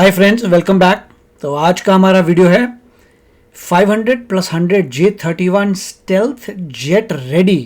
Hi friends, welcome back. तो आज का हमारा वीडियो है 500 plus 100 J31 stealth jet ready.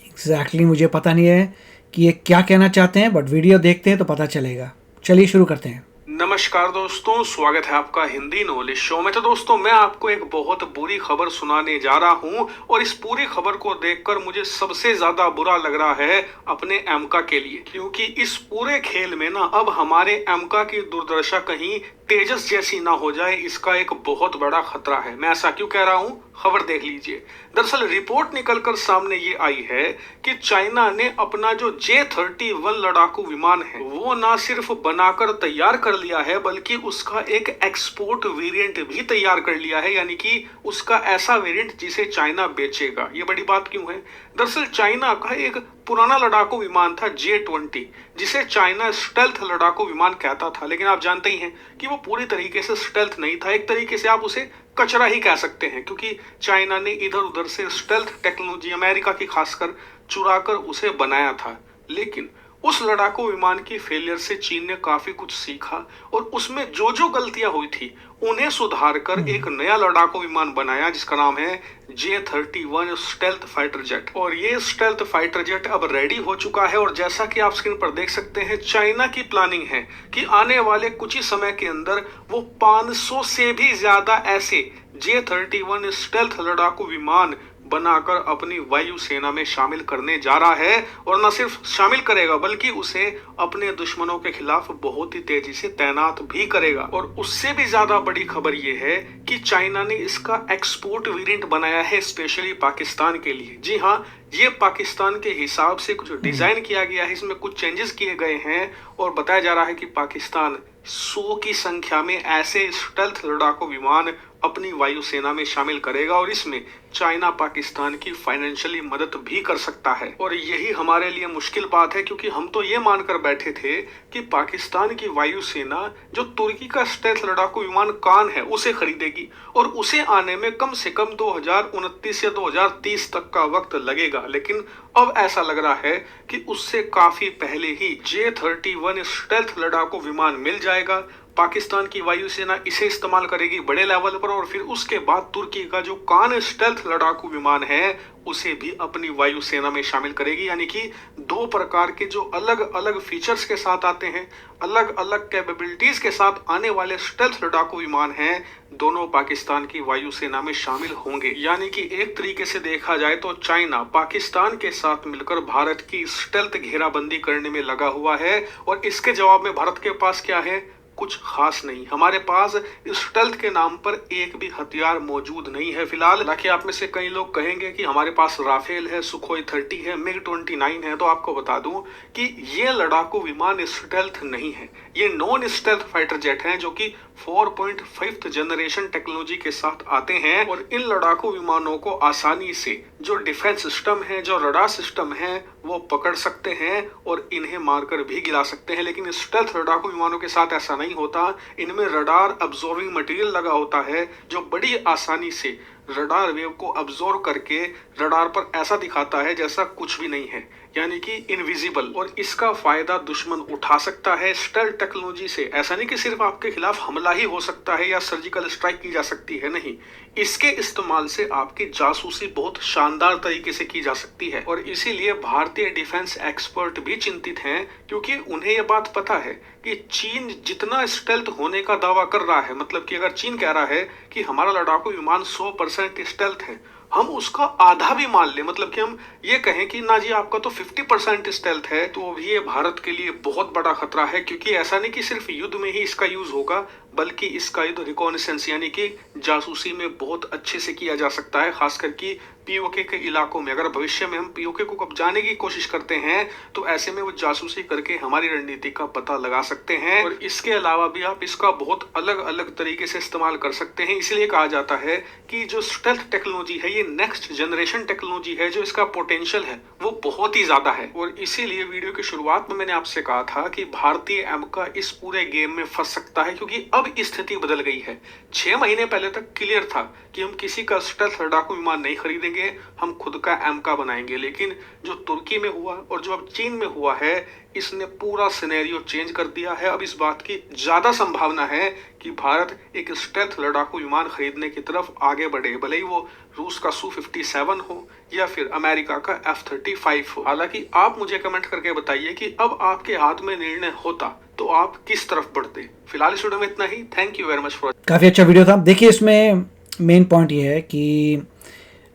Exactly मुझे पता नहीं है कि ये क्या कहना चाहते हैं, बट वीडियो देखते हैं तो पता चलेगा। चलिए शुरू करते हैं। नमस्कार दोस्तों, स्वागत है आपका हिंदी नॉलेज शो में। तो दोस्तों, मैं आपको एक बहुत बुरी खबर सुनाने जा रहा हूं और इस पूरी खबर को देखकर मुझे सबसे ज्यादा बुरा लग रहा है अपने एमका के लिए, क्योंकि इस पूरे खेल में ना अब हमारे एमका की दुर्दशा कहीं तेजस जैसी ना हो जाए, इसका एक बहुत बड़ा खतरा है। मैं ऐसा क्यों कह रहा हूं, खबर देख लीजिए। दरअसल रिपोर्ट निकलकर सामने ये आई है कि चाइना ने अपना जो J31 लड़ाकू विमान है वो ना सिर्फ बनाकर तैयार कर लिया है, बल्कि उसका एक एक्सपोर्ट वेरिएंट भी तैयार कर लिया है, यानी कि उसका ऐसा वेरिएंट जिसे चाइना बेचेगा। ये बड़ी बात क्यों है? दरअसल चाइना का एक पुराना लड़ाकू विमान था J20, जिसे चाइना स्टेल्थ लड़ाकू विमान कहता था, लेकिन आप जानते ही हैं कि वो पूरी तरीके से स्टेल्थ नहीं था। एक तरीके से आप उसे कचरा ही कह सकते हैं, क्योंकि चाइना ने इधर उधर से स्टेल्थ टेक्नोलॉजी अमेरिका की खासकर चुराकर उसे बनाया था। लेकिन उस लड़ाकू विमान की फेलियर से चीन ने काफी कुछ सीखा और उसमें जो जो गलतियां हुई थी उन्हें सुधार कर एक नया लड़ाकू विमान बनाया, जिसका नाम है J31 स्टेल्थ फाइटर जेट। और ये स्टेल्थ फाइटर जेट अब रेडी हो चुका है और जैसा कि आप स्क्रीन पर देख सकते हैं, चाइना की प्लानिंग है कि आने वाले कुछ ही समय के अंदर वो 500 से भी ज्यादा ऐसे J31 स्टेल्थ लड़ाकू विमान बनाकर अपनी वायु सेना में शामिल करने जा रहा है। और न सिर्फ शामिल करेगा, बल्कि उसे अपने दुश्मनों के खिलाफ बहुत ही तेजी से तैनात भी करेगा। और उससे भी ज्यादा बड़ी खबर यह है कि चाइना ने इसका एक्सपोर्ट वेरिएंट बनाया है स्पेशली पाकिस्तान के लिए। जी हाँ, ये पाकिस्तान के हिसाब से कुछ डिजाइन किया गया है, इसमें कुछ चेंजेस किए गए हैं और बताया जा रहा है कि पाकिस्तान 100 की संख्या में ऐसे स्टेल्थ लड़ाकू विमान अपनी वायुसेना में शामिल करेगा और इसमें चाइना पाकिस्तान की फाइनेंशियली मदद भी कर सकता है। और यही हमारे लिए मुश्किल बात है, क्योंकि हम तो ये मानकर बैठे थे कि पाकिस्तान की वायुसेना जो तुर्की का स्टेल्थ लड़ाकू विमान कान है उसे खरीदेगी और उसे आने में कम से कम 2029 या 2030 तक का वक्त लगेगा। लेकिन अब ऐसा लग रहा है कि उससे काफी पहले ही J31 स्टेल्थ लड़ाकू विमान मिल जाएगा। पाकिस्तान की वायुसेना इसे इस्तेमाल करेगी बड़े लेवल पर और फिर उसके बाद तुर्की का जो कान स्टेल्थ लड़ाकू विमान है उसे भी अपनी वायुसेना में शामिल करेगी। यानी कि दो प्रकार के जो अलग अलग फीचर्स के साथ आते हैं, अलग अलग कैपेबिलिटीज के साथ आने वाले स्टेल्थ लड़ाकू विमान हैं, दोनों पाकिस्तान की वायुसेना में शामिल होंगे। यानी कि एक तरीके से देखा जाए तो चाइना पाकिस्तान के साथ मिलकर भारत की स्टेल्थ घेराबंदी करने में लगा हुआ है। और इसके जवाब में भारत के पास क्या है? कुछ खास नहीं। हमारे पास स्टेल्थ के नाम पर एक भी हथियार मौजूद नहीं है फिलहाल। हालांकि आप में से कई लोग कहेंगे कि हमारे पास राफेल है, सुखोई 30 है, MiG-29 है। तो आपको बता दूं कि ये लड़ाकू विमान स्टेल्थ नहीं है, ये नॉन स्टेल्थ फाइटर जेट हैं जो कि 4.5th जनरेशन टेक्नोलॉजी के साथ आते हैं। और इन लड़ाकू विमानों को आसानी से जो डिफेंस सिस्टम है, जो रडार सिस्टम है, वो पकड़ सकते हैं और इन्हें मारकर भी गिरा सकते हैं। लेकिन स्टेल्थ लड़ाकू विमानों के साथ ऐसा नहीं होता। इनमें रडार अब्जॉर्बिंग मटेरियल लगा होता है जो बड़ी आसानी से रडार वेव को अब्जॉर्ब करके रडार पर ऐसा दिखाता है जैसा कुछ भी नहीं है, यानी कि इनविजिबल। और इसका फायदा दुश्मन उठा सकता है स्टेल्थ टेक्नोलॉजी से। ऐसा नहीं कि सिर्फ आपके खिलाफ हमला ही हो सकता है या सर्जिकल स्ट्राइक की जा सकती है, नहीं, इसके इस्तेमाल से आपकी जासूसी बहुत शानदार तरीके से की जा सकती है। और इसीलिए भारतीय डिफेंस एक्सपर्ट भी चिंतित हैं, क्योंकि उन्हें यह बात पता है कि चीन जितना स्टेल्थ होने का दावा कर रहा है, मतलब कि अगर चीन कह रहा है कि हमारा लड़ाकू विमान 100% स्टेल्थ है, हम उसका आधा भी मान ले, मतलब कि हम ये कहें कि ना जी आपका तो 50% स्टेल्थ है, तो भी ये भारत के लिए बहुत बड़ा खतरा है। क्योंकि ऐसा नहीं कि सिर्फ युद्ध में ही इसका यूज होगा, बल्कि इसका युद्ध रिकॉनेसेंस यानी कि जासूसी में बहुत अच्छे से किया जा सकता है, खासकर कि पीओके के इलाकों में। अगर भविष्य में हम पीओके को कब्जाने की कोशिश करते हैं तो ऐसे में वो जासूसी करके हमारी रणनीति का पता लगा सकते हैं। और इसके अलावा भी आप इसका बहुत अलग अलग तरीके से इस्तेमाल कर सकते हैं। इसलिए कहा जाता है कि जो स्टेल्थ टेक्नोलॉजी है ये नेक्स्ट जनरेशन टेक्नोलॉजी है, जो इसका पोटेंशियल है वो बहुत ही ज्यादा है। और इसीलिए वीडियो की शुरुआत में मैंने आपसे कहा था कि भारतीय एमका इस पूरे गेम में फंस सकता है, क्योंकि अब अब स्थिति बदल गई है। 6 महीने पहले तक क्लियर था कि हम किसी का स्टेल्थ लड़ाकू विमान नहीं खरीदेंगे, हम खुद का एमका बनाएंगे। लेकिन जो तुर्की में हुआ और जो अब चीन में हुआ है, इसने पूरा सिनेरियो चेंज कर दिया है। अब इस बात की ज्यादा संभावना है कि भारत एक स्टेल्थ लड़ाकू विमान खरीदने की तरफ आगे बढ़े, भले ही वो रूस का Su-57 हो या फिर अमेरिका का F-35 हो। हालांकि आप मुझे कमेंट करके बताइए कि अब आपके हाथ में निर्णय होता तो आप किस तरफ बढ़ते। फिलहाल इस वीडियो में इतना ही। Thank you very much for. काफ़ी अच्छा वीडियो था। देखिए, इसमें मेन पॉइंट ये है कि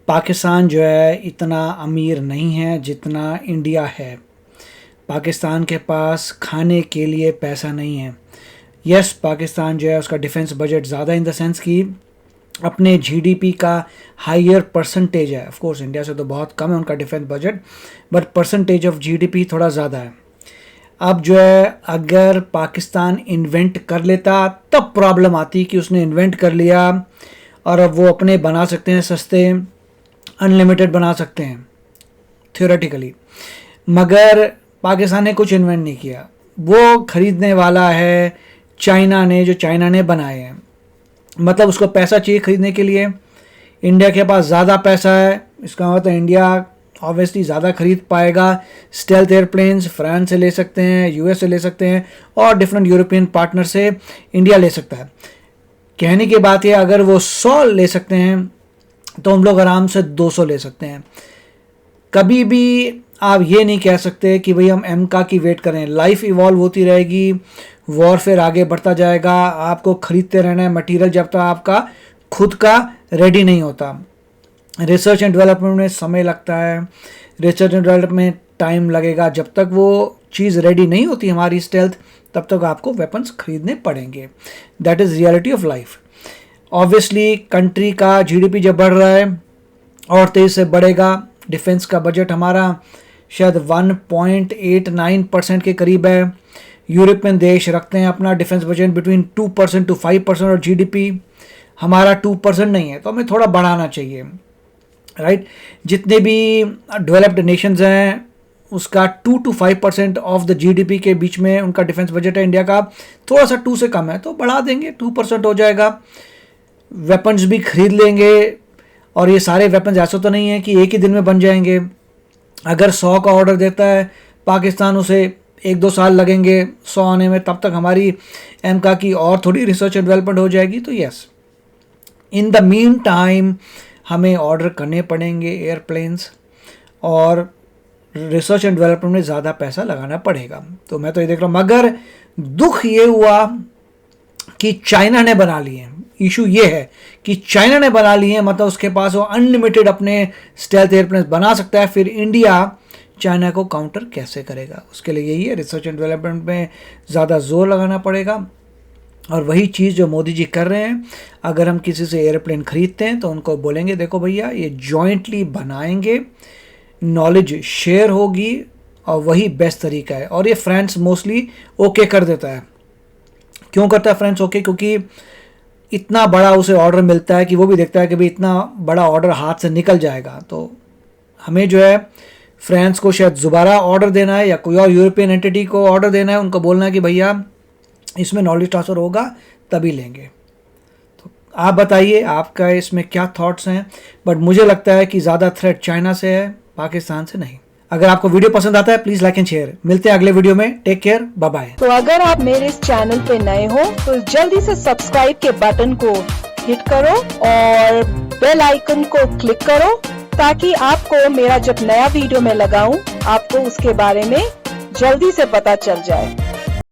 पाकिस्तान जो है इतना अमीर नहीं है जितना इंडिया है। पाकिस्तान के पास खाने के लिए पैसा नहीं है। यस, पाकिस्तान जो है उसका डिफेंस बजट ज़्यादा इन द सेंस कि अपने जीडीपी का हायर परसेंटेज है। ऑफ कोर्स इंडिया से तो बहुत कम है उनका defence budget, but percentage of GDP थोड़ा ज़्यादा है। अब जो है अगर पाकिस्तान इन्वेंट कर लेता तब प्रॉब्लम आती कि उसने इन्वेंट कर लिया और अब वो अपने बना सकते हैं सस्ते, अनलिमिटेड बना सकते हैं थियोरेटिकली, मगर पाकिस्तान ने कुछ इन्वेंट नहीं किया। वो खरीदने वाला है चाइना ने, जो चाइना ने बनाए हैं। मतलब उसको पैसा चाहिए खरीदने के लिए। इंडिया के पास ज़्यादा पैसा है, इसका मतलब इंडिया ऑब्वियसली ज़्यादा खरीद पाएगा। स्टेल्थ एयरप्लेन्स फ्रांस से ले सकते हैं, यूएस से ले सकते हैं और डिफरेंट यूरोपियन पार्टनर से इंडिया ले सकता है। कहने की बात है अगर वो 100 ले सकते हैं तो हम लोग आराम से 200 ले सकते हैं। कभी भी आप ये नहीं कह सकते कि भाई हम एमका की वेट करें। लाइफ इवॉल्व होती रहेगी, वॉरफेयर आगे बढ़ता जाएगा, आपको खरीदते रहना है मटेरियल जब तक आपका खुद का रेडी नहीं होता। रिसर्च एंड डेवलपमेंट में समय लगता है, रिसर्च एंड डेवलपमेंट में टाइम लगेगा। जब तक वो चीज़ रेडी नहीं होती हमारी स्टेल्थ, तब तक आपको वेपन्स खरीदने पड़ेंगे। That is reality of life. Obviously country का जीडीपी जब बढ़ रहा है और तेज़ी से बढ़ेगा, डिफेंस का बजट हमारा शायद 1.89% के करीब है। यूरोपियन देश रखते हैं अपना डिफेंस बजट बिटवीन 2% to 5% और जीडीपी हमारा 2% नहीं है, तो हमें थोड़ा बढ़ाना चाहिए, राइट। जितने भी डेवलप्ड नेशंस हैं उसका 2 to 5% ऑफ द जीडीपी के बीच में उनका डिफेंस बजट है। इंडिया का थोड़ा सा 2 से कम है, तो बढ़ा देंगे, 2% हो जाएगा। वेपन्स भी खरीद लेंगे और ये सारे वेपन्स ऐसा तो नहीं है कि एक ही दिन में बन जाएंगे। अगर 100 का ऑर्डर देता है पाकिस्तान, उसे 1-2 साल लगेंगे 100 आने में, तब तक हमारी एमका की और थोड़ी रिसर्च एंड डेवलपमेंट हो जाएगी। तो yes, in the mean time हमें ऑर्डर करने पड़ेंगे एयरप्लेन्स और रिसर्च एंड डेवलपमेंट में ज़्यादा पैसा लगाना पड़ेगा। तो मैं तो ये देख रहा हूँ, मगर दुख ये हुआ कि चाइना ने बना लिए हैं। इशू ये है कि चाइना ने बना लिए हैं, मतलब उसके पास वो अनलिमिटेड अपने स्टेल्थ एयरप्लेन्स बना सकता है। फिर इंडिया चाइना को काउंटर कैसे करेगा, उसके लिए यही है, रिसर्च एंड डेवलपमेंट में ज़्यादा जोर लगाना पड़ेगा। और वही चीज़ जो मोदी जी कर रहे हैं, अगर हम किसी से एयरप्लेन खरीदते हैं तो उनको बोलेंगे देखो भैया ये जॉइंटली बनाएंगे, नॉलेज शेयर होगी और वही बेस्ट तरीका है। और ये फ्रांस मोस्टली ओके कर देता है। क्यों करता है फ्रांस ओके? क्योंकि इतना बड़ा उसे ऑर्डर मिलता है कि वो भी देखता है कि भाई इतना बड़ा ऑर्डर हाथ से निकल जाएगा, तो हमें जो है फ्रांस को शायद दोबारा ऑर्डर देना है या कोई और यूरोपियन एंटिटी को ऑर्डर देना है। उनको बोलना है कि भैया इसमें नॉलेज ट्रांसफ़र होगा तभी लेंगे। तो आप बताइए आपका इसमें क्या थॉट्स हैं, बट मुझे लगता है कि ज़्यादा थ्रेट चाइना से है, पाकिस्तान से नहीं। अगर आपको वीडियो पसंद आता है प्लीज़ लाइक एंड शेयर। मिलते हैं अगले वीडियो में, टेक केयर, बाय बाय। तो अगर आप मेरे इस चैनल पे नए हो तो जल्दी से सब्सक्राइब के बटन को हिट करो और बेल आइकन को क्लिक करो ताकि आपको मेरा जब नया वीडियो मैं लगाऊं आपको उसके बारे में जल्दी से पता चल जाए।